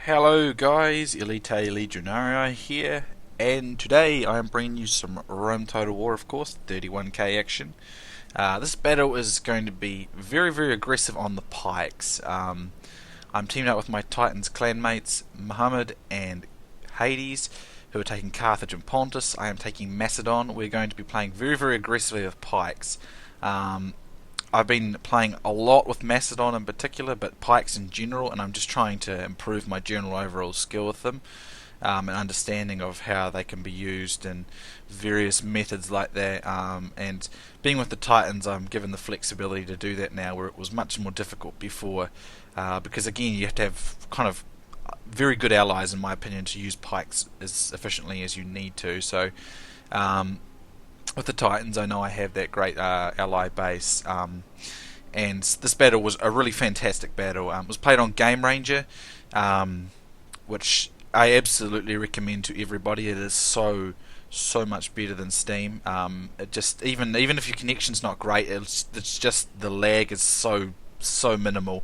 Hello guys, Elita-Legionarii here, and today I am bringing you some Rome Total War, of course, 31k action. This battle is going to be very aggressive on the pikes. I'm teamed up with my Titans clanmates, Mohamed and Hades, who are taking Carthage and Pontus. I am taking Macedon. We're going to be playing very aggressively with pikes. I've been playing a lot with Macedon in particular, but pikes in general, and I'm just trying to improve my general overall skill with them, and understanding of how they can be used and various methods like that. And being with the Titans, I'm given the flexibility to do that now, where it was much more difficult before, because again, you have to have kind of very good allies, in my opinion, to use pikes as efficiently as you need to. So with the Titans, I know I have that great ally base, and this battle was a really fantastic battle. It was played on Game Ranger, which I absolutely recommend to everybody. It is so much better than Steam. It just even if your connection's not great, it's just the lag is so minimal.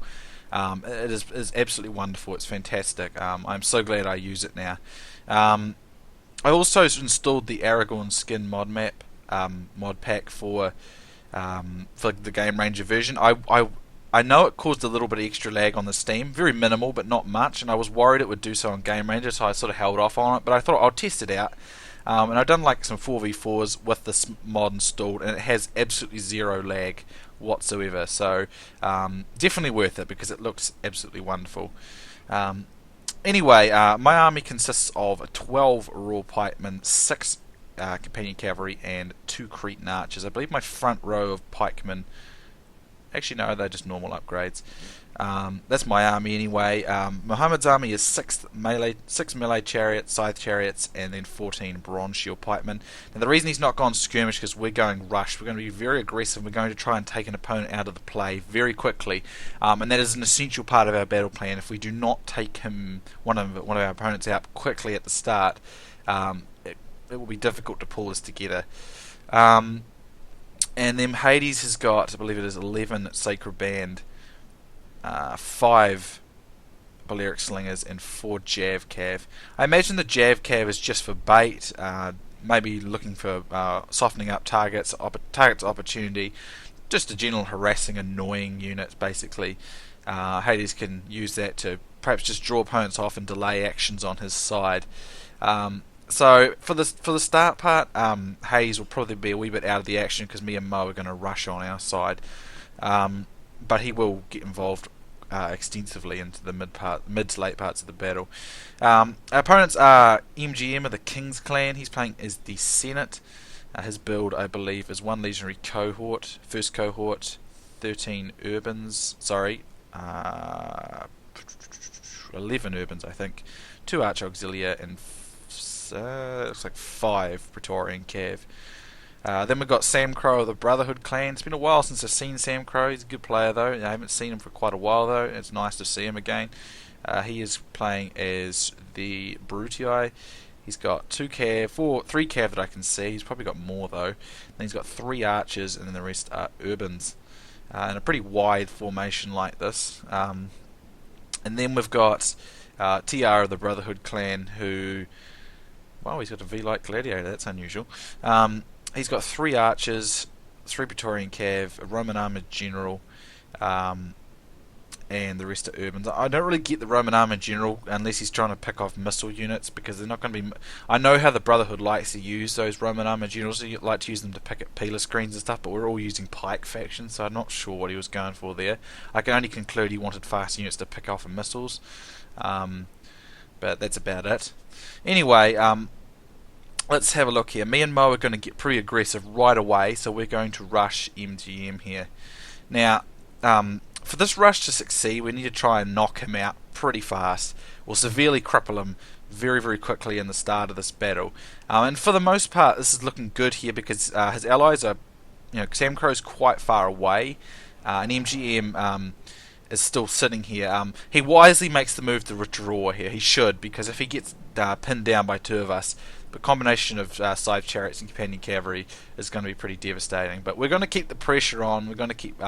It is absolutely wonderful. It's fantastic. I'm so glad I use it now. I also installed the Aragorn skin mod pack for the Game Ranger version. I know it caused a little bit of extra lag on the Steam, very minimal but not much, and I was worried it would do so on Game Ranger, so I sort of held off on it. But I thought I'll test it out, and I've done like some 4v4s with this mod installed, and it has absolutely zero lag whatsoever. So definitely worth it because it looks absolutely wonderful. Anyway, my army consists of 12 raw pikemen, 6 companion cavalry, and 2 Cretan archers. I believe my front row of pikemen, actually no, they're just normal upgrades. That's my army anyway. Muhammad's army is 6 melee chariots, scythe chariots, and then 14 bronze shield pikemen. Now the reason he's not gone skirmish is because we're going rush. We're going to be very aggressive. We're going to try and take an opponent out of the play very quickly, and that is an essential part of our battle plan. If we do not take one of our opponents out quickly at the start, it will be difficult to pull this together. And then Hades has got, I believe it is 11 Sacred Band, 5 Balearic Slingers, and 4 Jav Cav. I imagine the Jav Cav is just for bait, maybe looking for softening up targets opportunity, just a general harassing, annoying unit, basically. Hades can use that to perhaps just draw opponents off and delay actions on his side. So for the start part, Hades will probably be a wee bit out of the action because me and Mo are going to rush on our side, but he will get involved extensively into the mid to late parts of the battle. Our opponents are MGM of the King's Clan. He's playing as the Senate. His build, I believe, is 1 legionary cohort, first cohort, 13 urbans. 11 urbans, I think, 2 arch auxilia, and looks like 5 Praetorian Cav. Then we've got Sam Crow of the Brotherhood clan. It's been a while since I've seen Sam Crow. He's a good player though. I haven't seen him for quite a while though. It's nice to see him again. He is playing as the Brutii. He's got 3 Cav that I can see. He's probably got more though. Then he's got 3 archers, and then the rest are urbans. In a pretty wide formation like this. And then we've got TR of the Brotherhood clan, who, well, he's got a V-Light Gladiator. That's unusual. He's got 3 archers, 3 Praetorian Cav, a Roman Armoured General, and the rest are urbans. I don't really get the Roman Armoured General unless he's trying to pick off missile units, because they're not going to be... I know how the Brotherhood likes to use those Roman Armoured Generals. They like to use them to pick at peeler screens and stuff, but we're all using Pike faction, so I'm not sure what he was going for there. I can only conclude he wanted fast units to pick off missiles, but that's about it. Anyway, let's have a look here. Me and Mo are going to get pretty aggressive right away, so we're going to rush MGM here. Now, for this rush to succeed, we need to try and knock him out pretty fast, or severely cripple him very quickly in the start of this battle. And for the most part, this is looking good here because his allies are, Sam Crow's quite far away, and MGM is still sitting here. He wisely makes the move to withdraw here. He should, because if he gets pinned down by 2 of us, the combination of scythe chariots and companion cavalry is going to be pretty devastating. But we're going to keep the pressure on. We're going to keep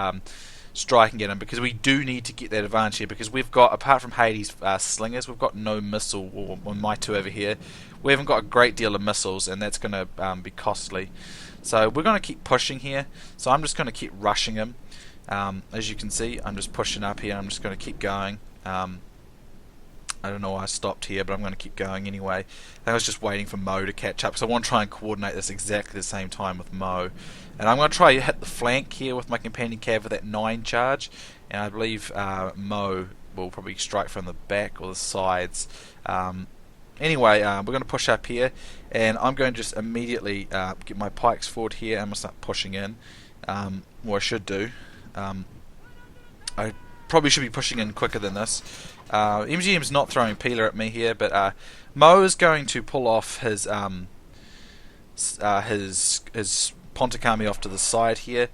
striking at him, because we do need to get that advantage here, because we've got, apart from Hades' slingers, we've got no missile, or my two over here, we haven't got a great deal of missiles, and that's going to be costly. So we're going to keep pushing here, so I'm just going to keep rushing him. As you can see, I'm just pushing up here, I'm just going to keep going. I don't know why I stopped here, but I'm going to keep going anyway. I was just waiting for Mo to catch up, so I want to try and coordinate this exactly the same time with Mo. And I'm going to try to hit the flank here with my companion cav with that 9 charge, and I believe Mo will probably strike from the back or the sides. Anyway, we're going to push up here, and I'm going to just immediately get my pikes forward here, and I'm going to start pushing in. What I should do, I probably should be pushing in quicker than this. MGM's not throwing Peeler at me here, but Mo is going to pull off his Pontic army off to the side here.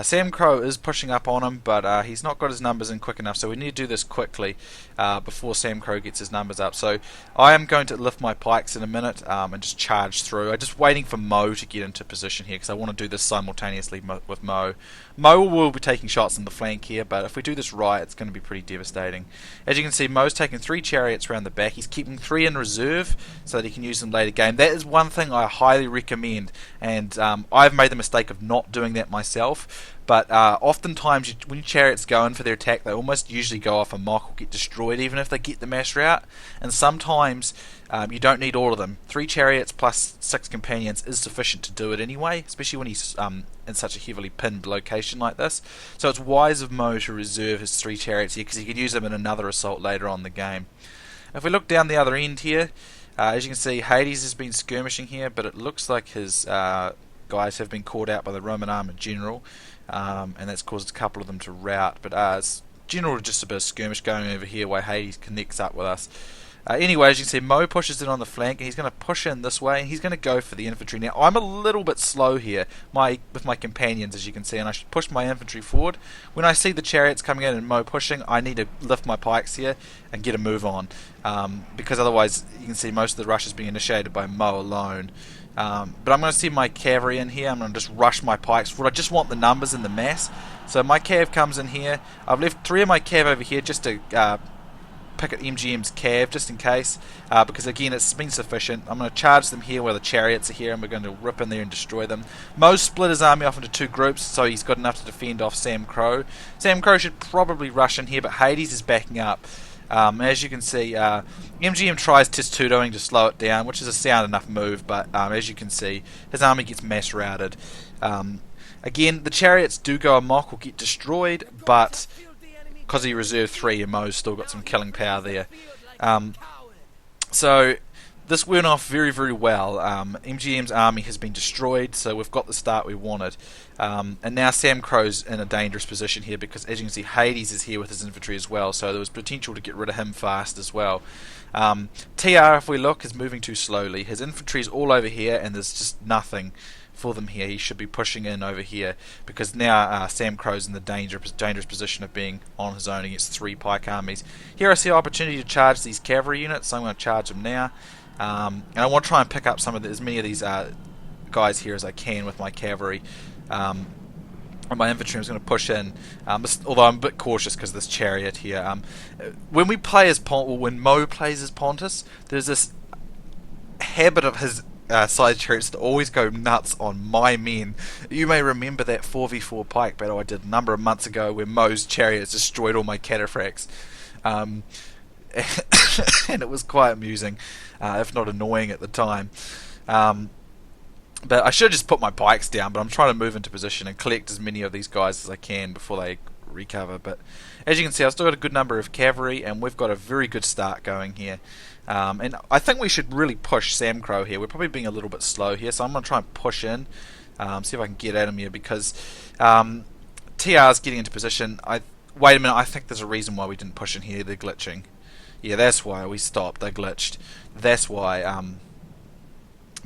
Sam Crow is pushing up on him, but he's not got his numbers in quick enough, so we need to do this quickly before Sam Crow gets his numbers up. So I am going to lift my pikes in a minute and just charge through. I'm just waiting for Mo to get into position here, because I want to do this simultaneously with Mo. Mo will be taking shots in the flank here, but if we do this right, it's going to be pretty devastating. As you can see, Mo's taking 3 chariots around the back. He's keeping 3 in reserve so that he can use them later game. That is one thing I highly recommend, and I've made the mistake of not doing that myself. But oftentimes, when your chariots go in for their attack, they almost usually go off a mock or get destroyed, even if they get the mass route. And sometimes you don't need all of them. 3 chariots plus 6 companions is sufficient to do it anyway, especially when he's in such a heavily pinned location like this. So it's wise of Mo to reserve his 3 chariots here, because he could use them in another assault later on in the game. If we look down the other end here, as you can see, Hades has been skirmishing here, but it looks like his guys have been caught out by the Roman armored general. And that's caused a couple of them to rout, but it's generally just a bit of skirmish going over here while Hades connects up with us. Anyway, as you can see, Mo pushes in on the flank, and he's going to push in this way, and he's going to go for the infantry. Now, I'm a little bit slow here with my companions, as you can see, and I should push my infantry forward. When I see the chariots coming in and Mo pushing, I need to lift my pikes here and get a move on, because otherwise, you can see most of the rush is being initiated by Mo alone. But I'm going to see my cavalry in here. I'm going to just rush my pikes forward. I just want the numbers and the mass. So my cav comes in here. I've left 3 of my cav over here just to pick at MGM's cav, just in case, because again it's been sufficient. I'm going to charge them here where the chariots are here, and we're going to rip in there and destroy them. Mo split his army off into 2 groups, so he's got enough to defend off Sam Crow. Sam Crow should probably rush in here, but Hades is backing up. As you can see, MGM tries testudoing to slow it down, which is a sound enough move, but as you can see, his army gets mass routed. Again, the chariots do go amok or get destroyed, but because he reserved 3, and Mo's still got some killing power there. So this went off very, very well. MGM's army has been destroyed, so we've got the start we wanted. And now Sam Crow's in a dangerous position here, because as you can see, Hades is here with his infantry as well, so there was potential to get rid of him fast as well. TR, if we look, is moving too slowly. His infantry is all over here, and there's just nothing for them here. He should be pushing in over here, because now Sam Crow's in the dangerous position of being on his own against 3 pike armies. Here I see an opportunity to charge these cavalry units, so I'm going to charge them now. And I want to try and pick up as many of these guys here as I can with my cavalry. And my infantry is going to push in, although I'm a bit cautious because of this chariot here. When we play as when Mo plays as Pontus, there's this habit of his side chariots to always go nuts on my men. You may remember that 4v4 pike battle I did a number of months ago where Mo's chariots destroyed all my cataphracts. And it was quite amusing, if not annoying at the time. But I should just put my pikes down, but I'm trying to move into position and collect as many of these guys as I can before they recover. But as you can see, I've still got a good number of cavalry, and we've got a very good start going here. And I think we should really push Sam Crow here. We're probably being a little bit slow here, so I'm going to try and push in, see if I can get at him here, because TR's getting into position. Wait a minute, I think there's a reason why we didn't push in here. They're glitching. Yeah, that's why we stopped. They glitched. That's why,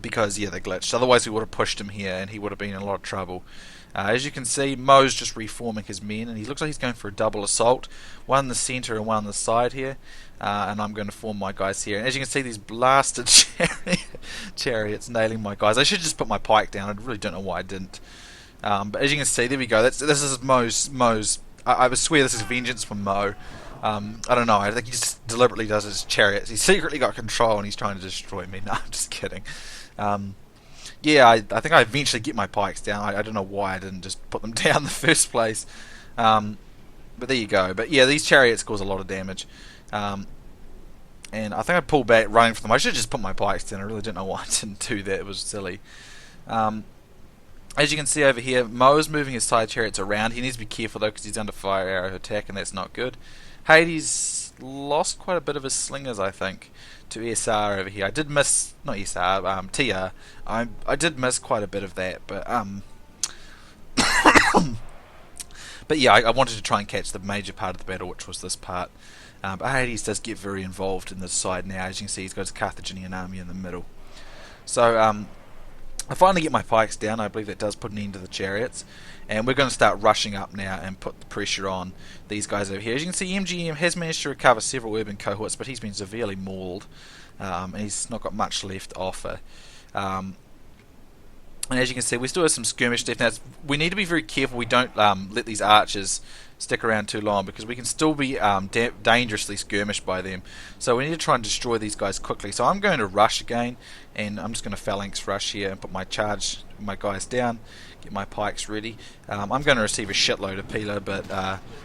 because, yeah, they glitched. Otherwise, we would have pushed him here, and he would have been in a lot of trouble. As you can see, Mo's just reforming his men, and he looks like he's going for a double assault. One in the centre and one on the side here. And I'm going to form my guys here. And as you can see, these blasted chariots nailing my guys. I should just put my pike down. I really don't know why I didn't. But as you can see, there we go. This is Mo's I would swear this is vengeance from Mo. I don't know. I think he just deliberately does his chariots. He's secretly got control and he's trying to destroy me. No, I'm just kidding. Yeah, I think I eventually get my pikes down. I don't know why I didn't just put them down in the first place. But there you go. But yeah, these chariots cause a lot of damage. And I think I pulled back running for them. I should have just put my pikes down. I really didn't know why I didn't do that. It was silly. As you can see over here, Mo's moving his side chariots around. He needs to be careful though because he's under fire arrow attack and that's not good. Hades lost quite a bit of his slingers, I think, to SR over here. I did miss, not SR, TR. I did miss quite a bit of that, but but yeah, I wanted to try and catch the major part of the battle, which was this part. But Hades does get very involved in this side now. As you can see, he's got his Carthaginian army in the middle. So I finally get my pikes down. I believe that does put an end to the chariots. And we're going to start rushing up now and put the pressure on these guys over here. As you can see, MGM has managed to recover several urban cohorts, but he's been severely mauled. And he's not got much left to offer. And as you can see, we still have some skirmish stuff. Now, we need to be very careful we don't let these archers stick around too long, because we can still be dangerously skirmished by them. So we need to try and destroy these guys quickly. So I'm going to rush again, and I'm just going to phalanx rush here and put my guys down, get my pikes ready. I'm going to receive a shitload of peeler, but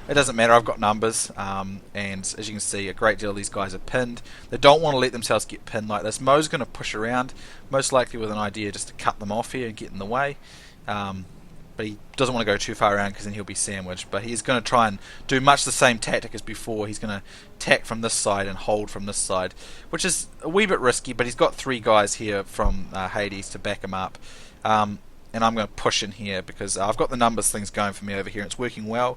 it doesn't matter. I've got numbers, and as you can see, a great deal of these guys are pinned. They don't want to let themselves get pinned like this. Mo's going to push around, most likely with an idea just to cut them off here and get in the way. But he doesn't want to go too far around because then he'll be sandwiched. But he's going to try and do much the same tactic as before. He's going to attack from this side and hold from this side, which is a wee bit risky, but he's got 3 guys here from Hades to back him up. And I'm going to push in here because I've got the numbers things going for me over here. It's working well.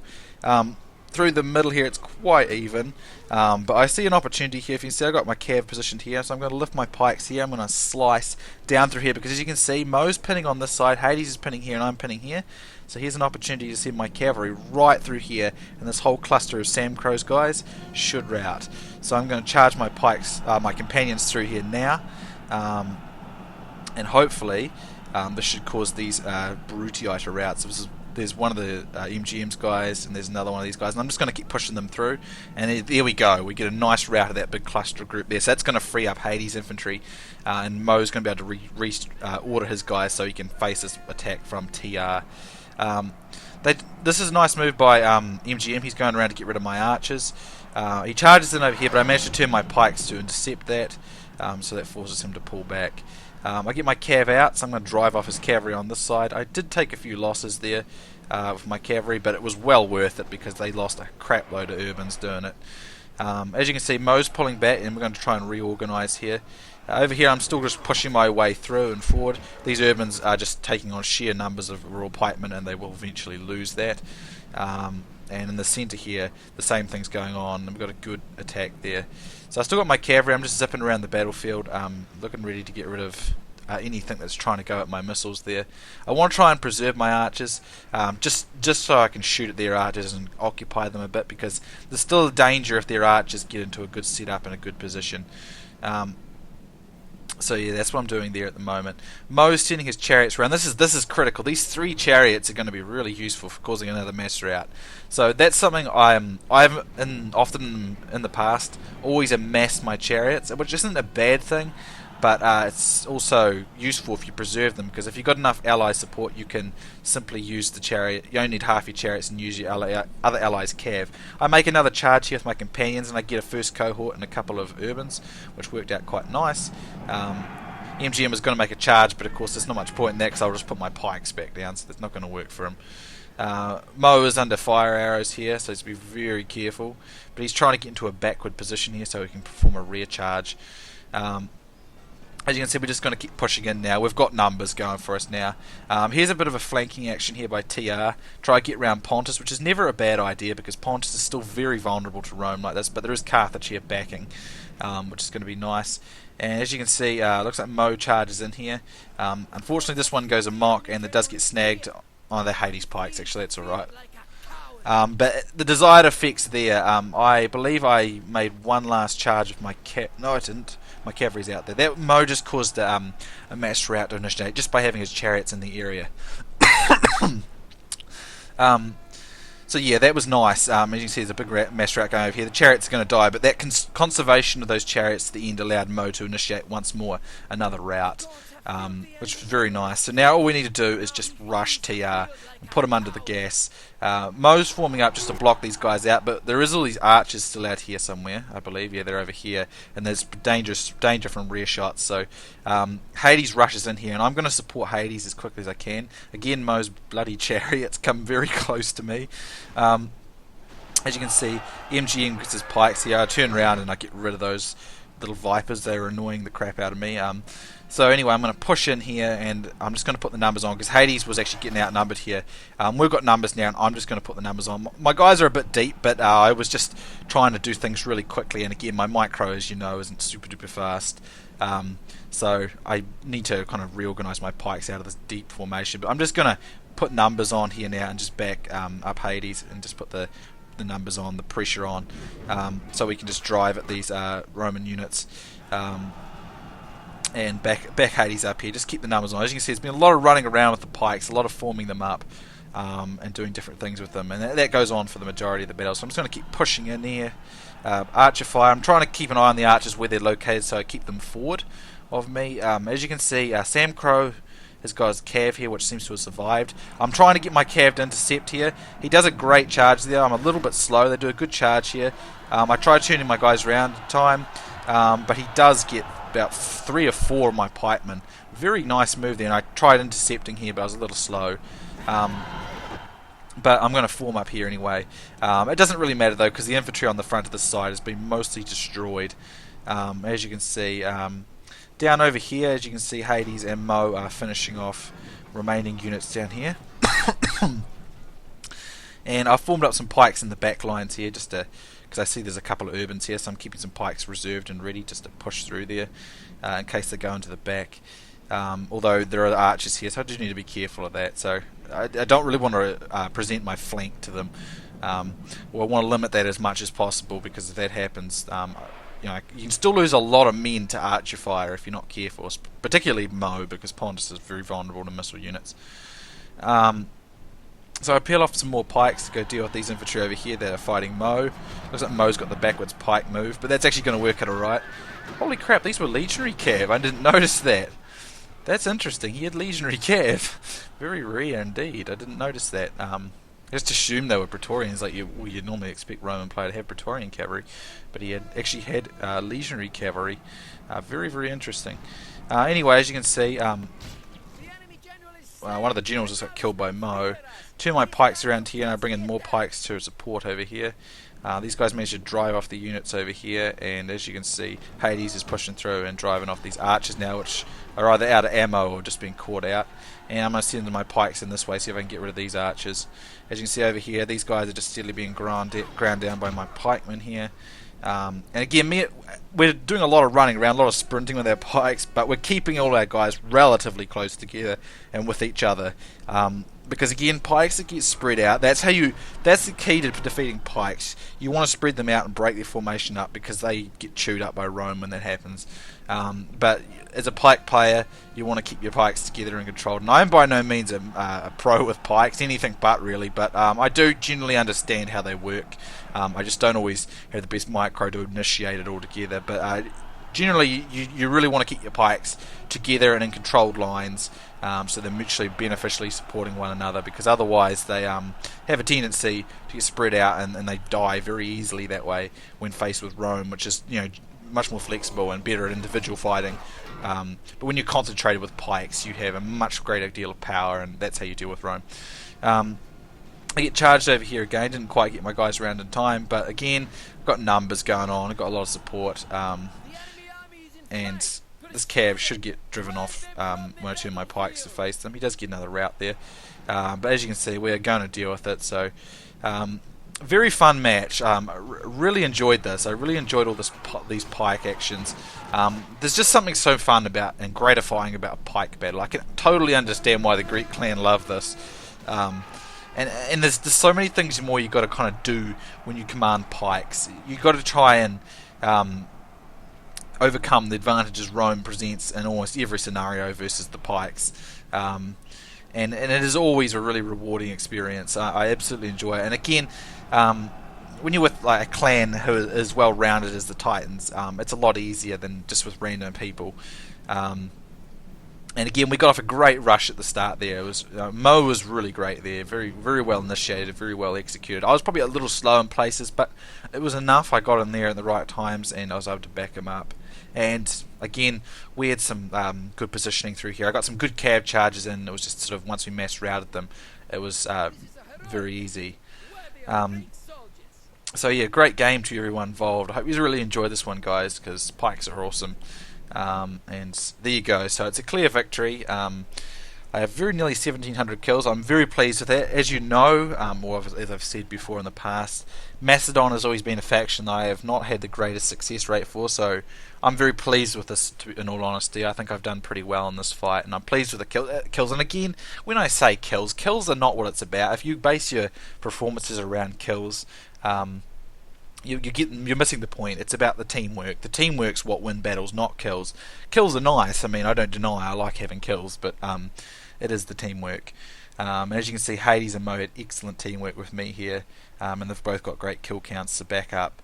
Through the middle here it's quite even, but I see an opportunity here. If you can see, I've got my cav positioned here, so I'm going to lift my pikes here. I'm going to slice down through here because as you can see, Mo's pinning on this side, Hades is pinning here, and I'm pinning here. So here's an opportunity to send my cavalry right through here, and this whole cluster of Sam Crow's guys should rout. So I'm going to charge my pikes, my companions through here now, and hopefully this should cause these Brutii to rout. So there's one of the MGM's guys, and there's another one of these guys, and I'm just going to keep pushing them through, and there we go. We get a nice rout of that big cluster group there, so that's going to free up Hades' infantry, and Mo's going to be able to order his guys so he can face this attack from TR. This is a nice move by MGM. He's going around to get rid of my archers. He charges in over here, but I managed to turn my pikes to intercept that, so that forces him to pull back. I get my cav out, so I'm going to drive off his cavalry on this side. I did take a few losses there with my cavalry, but it was well worth it because they lost a crap load of urbans doing it. As you can see, Mo's pulling back, and we're going to try and reorganise here. Over here I'm still just pushing my way through and forward. These urbans are just taking on sheer numbers of rural pikemen, and they will eventually lose that. And in the centre here, the same thing's going on, and we've got a good attack there. So I still got my cavalry. I'm just zipping around the battlefield, looking ready to get rid of anything that's trying to go at my missiles there. I want to try and preserve my archers, just so I can shoot at their archers and occupy them a bit, because there's still a danger if their archers get into a good setup and a good position. So yeah, that's what I'm doing there at the moment. Mo's sending his chariots around. This is critical. These 3 chariots are going to be really useful for causing another mass rout. So that's something I've often in the past always amassed my chariots, which isn't a bad thing, but it's also useful if you preserve them, because if you've got enough ally support, you can simply use the chariot. You only need half your chariots and use your other allies' cav. I make another charge here with my companions, and I get a first cohort and a couple of urbans, which worked out quite nice. MGM was going to make a charge, but of course there's not much point in that because I'll just put my pikes back down, so that's not going to work for him. Mo is under fire arrows here, so he's to be very careful, but he's trying to get into a backward position here so he can perform a rear charge. As you can see, we're just going to keep pushing in now. We've got numbers going for us now. Here's a bit of a flanking action here by TR. Try to get around Pontus, which is never a bad idea because Pontus is still very vulnerable to Rome like this, but there is Carthage here backing, which is going to be nice. And as you can see, looks like Mo charges in here. Unfortunately, this one goes amok, and it does get snagged. Oh, they're Hades pikes, actually, that's alright. But the desired effects there, I believe I made one last charge with my no I didn't, my cavalry's out there. That Mo just caused a mass rout to initiate just by having his chariots in the area. So yeah, that was nice. As you can see, there's a big mass rout going over here. The chariot's going to die, but that conservation of those chariots at the end allowed Mo to initiate once more another rout, which was very nice. So now all we need to do is just rush TR and put them under the gas. Mo's forming up just to block these guys out, but there is all these archers still out here somewhere, I believe. Yeah, they're over here, and there's danger from rear shots. So Hades rushes in here, and I'm going to support Hades as quickly as I can. Again, Mo's bloody chariots come very close to me. As you can see, MGM gets his pikes here. I turn around and I get rid of those little vipers. They were annoying the crap out of me. So anyway, I'm going to push in here, and I'm just going to put the numbers on, because Hades was actually getting outnumbered here. We've got numbers now, and I'm just going to put the numbers on. My guys are a bit deep, but I was just trying to do things really quickly, and again, my micro, as you know, isn't super duper fast. So I need to kind of reorganize my pikes out of this deep formation. But I'm just going to put numbers on here now and just back up Hades and just put the numbers on, the pressure on, so we can just drive at these Roman units. And back Hades up here, just keep the numbers on. As you can see, there's been a lot of running around with the pikes, a lot of forming them up, and doing different things with them, and that goes on for the majority of the battle. So I'm just going to keep pushing in here. Archer fire, I'm trying to keep an eye on the archers where they're located, so I keep them forward of me. As you can see, Sam Crow has got his cav here, which seems to have survived. I'm trying to get my cav to intercept here. He does a great charge there. I'm a little bit slow. They do a good charge here. I try turning my guys around in time, but he does get about 3 or 4 of my pikemen. Very nice move there, and I tried intercepting here, but I was a little slow. But I'm going to form up here anyway. It doesn't really matter though, because the infantry on the front of the side has been mostly destroyed. As you can see, down over here, as you can see, Hades and Mo are finishing off remaining units down here. And I've formed up some pikes in the back lines here, just to, because I see there's a couple of urbans here, so I'm keeping some pikes reserved and ready just to push through there in case they go into the back. Although there are archers here, so I do need to be careful of that. So I don't really want to present my flank to them. Well, I want to limit that as much as possible, because if that happens, you can still lose a lot of men to archer fire if you're not careful, particularly Mo, because Pontus is very vulnerable to missile units. So I peel off some more pikes to go deal with these infantry over here that are fighting Mo. Looks like Mo's got the backwards pike move, but that's actually going to work out alright. Holy crap, these were legionary cav. I didn't notice that. That's interesting. He had legionary cav. Very rare indeed. I didn't notice that. I just assumed they were Praetorians, like you'd normally expect Roman player to have Praetorian cavalry, but he had actually had legionary cavalry. Very, very interesting. Anyway, as you can see, one of the generals just got killed by Mo. 2 of my pikes around here, and I bring in more pikes to support over here. These guys managed to drive off the units over here, and as you can see, Hades is pushing through and driving off these archers now, which are either out of ammo or just being caught out. And I'm going to send my pikes in this way, see if I can get rid of these archers. As you can see over here, these guys are just steadily being ground down by my pikemen here. And again, we're doing a lot of running around, a lot of sprinting with our pikes, but we're keeping all our guys relatively close together and with each other. Because again, pikes that get spread out, that's the key to defeating pikes. You want to spread them out and break their formation up, because they get chewed up by Rome when that happens. But as a pike player, you want to keep your pikes together and controlled. And I'm by no means a pro with pikes, anything but really, but I do generally understand how they work. I just don't always have the best micro to initiate it all together, but generally you really want to keep your pikes together and in controlled lines, so they're mutually beneficially supporting one another, because otherwise they have a tendency to get spread out, and they die very easily that way when faced with Rome, which is much more flexible and better at individual fighting. But when you're concentrated with pikes, you have a much greater deal of power, and that's how you deal with Rome. I get charged over here again, didn't quite get my guys around in time, but again, I've got numbers going on, I've got a lot of support, and this cav should get driven off when I turn my pikes to face them. He does get another rout there, but as you can see, we're going to deal with it. So very fun match. Really enjoyed this. I really enjoyed all these pike actions. There's just something so fun about and gratifying about a pike battle. I can totally understand why the Greek clan love this. And there's so many things more you've got to kind of do when you command pikes. You've got to try and overcome the advantages Rome presents in almost every scenario versus the pikes. and it is always a really rewarding experience. I absolutely enjoy it. And again, when you're with like a clan who is well rounded as the Titans, it's a lot easier than just with random people. And again, we got off a great rush at the start there. It was Mo was really great there, very well initiated, very well executed. I was probably a little slow in places, but it was enough. I got in there at the right times, and I was able to back him up. And again, we had some good positioning through here. I got some good cab charges in. It was just sort of once we mass routed them, it was very easy. So yeah, great game to everyone involved. I hope you really enjoyed this one, guys, because Pikes are awesome. And there you go. So it's a clear victory. I have very nearly 1,700 kills. I'm very pleased with that. As you know, or as I've said before in the past, Macedon has always been a faction that I have not had the greatest success rate for, so I'm very pleased with this, in all honesty. I think I've done pretty well in this fight, and I'm pleased with the kills. And again, when I say kills are not what it's about. If you base your performances around kills, you're missing the point. It's about the teamwork. The teamwork's what win battles, not kills. Kills are nice. I mean, I don't deny I like having kills, but it is the teamwork. As you can see, Hades and Mo had excellent teamwork with me here, and they've both got great kill counts to back up.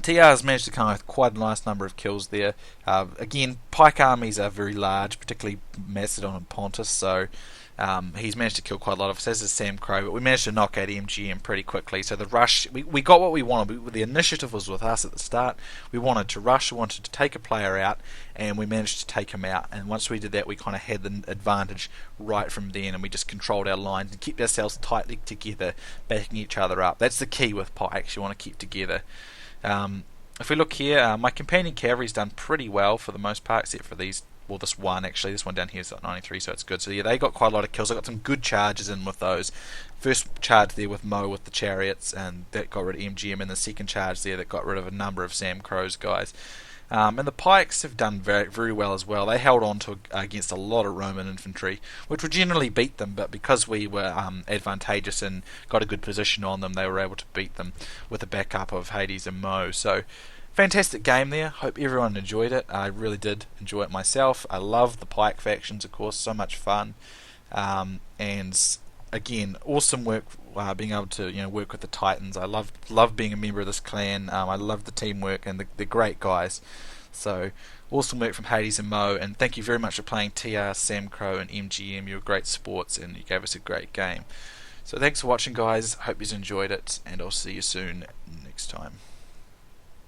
TR has managed to come with quite a nice number of kills there. Again, Pike armies are very large, particularly Macedon and Pontus, so he's managed to kill quite a lot of us, as is Sam Crow, but we managed to knock out MGM pretty quickly. So the rush, we got what we wanted. The initiative was with us at the start. We wanted to rush, we wanted to take a player out, and we managed to take him out. And once we did that, we kind of had the advantage right from then, and we just controlled our lines and kept ourselves tightly together, backing each other up. That's the key with Pikes. You want to keep together. If we look here, my companion cavalry's done pretty well for the most part, except for these. Well, this one actually. This one down here is at 93, so it's good. So yeah, they got quite a lot of kills. I got some good charges in with those. First charge there with Mo with the chariots, and that got rid of MGM, and the second charge there that got rid of a number of Sam Crow's guys. And the Pikes have done very well as well. They held on to against a lot of Roman infantry, which would generally beat them, but because we were advantageous and got a good position on them, they were able to beat them with the backup of Hades and Mo. So fantastic game there. Hope everyone enjoyed it. I really did enjoy it myself. I love the Pike factions, of course, so much fun. And again, awesome work being able to work with the Titans. I love being a member of this clan. I love the teamwork, and they're great guys. So awesome work from Hades and Mo, and thank you very much for playing TR, Sam Crow, and MGM. You were great sports, and you gave us a great game. So thanks for watching, guys. Hope you enjoyed it, and I'll see you soon next time.